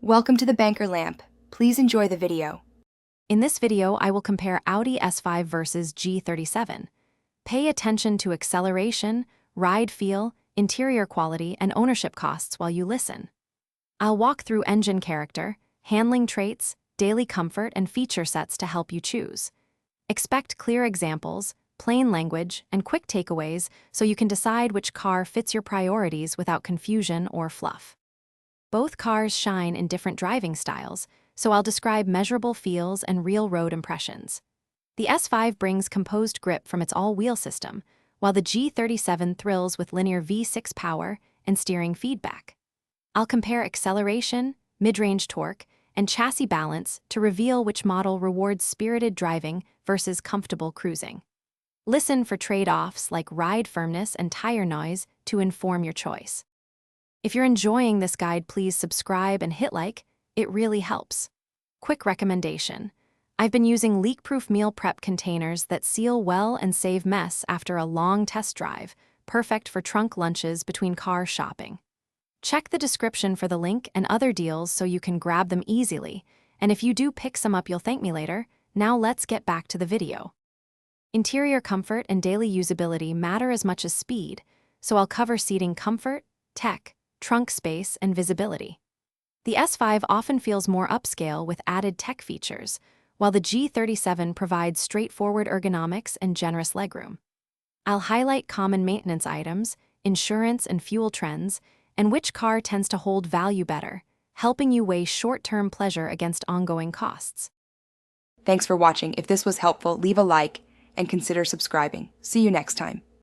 Welcome to the Banker Lamp. Please enjoy the video. In this video, I will compare Audi S5 versus G37. Pay attention to acceleration, ride feel, interior quality, and ownership costs while you listen. I'll walk through engine character, handling traits, daily comfort, and feature sets to help you choose. Expect clear examples, plain language, and quick takeaways so you can decide which car fits your priorities without confusion or fluff. Both cars shine in different driving styles, so I'll describe measurable feels and real road impressions. The S5 brings composed grip from its all-wheel system, while the G37 thrills with linear V6 power and steering feedback. I'll compare acceleration, mid-range torque, and chassis balance to reveal which model rewards spirited driving versus comfortable cruising. Listen for trade-offs like ride firmness and tire noise to inform your choice. If you're enjoying this guide, please subscribe and hit like. It really helps. Quick recommendation. I've been using leak-proof meal prep containers that seal well and save mess after a long test drive, perfect for trunk lunches between car shopping. Check the description for the link and other deals so you can grab them easily, and if you do pick some up, you'll thank me later. Now let's get back to the video. Interior comfort and daily usability matter as much as speed, so I'll cover seating comfort, tech, trunk space, and visibility. The S5 often feels more upscale with added tech features, while the G37 provides straightforward ergonomics and generous legroom. I'll highlight common maintenance items, insurance and fuel trends, and which car tends to hold value better, helping you weigh short-term pleasure against ongoing costs. Thanks for watching. If this was helpful, leave a like and consider subscribing. See you next time.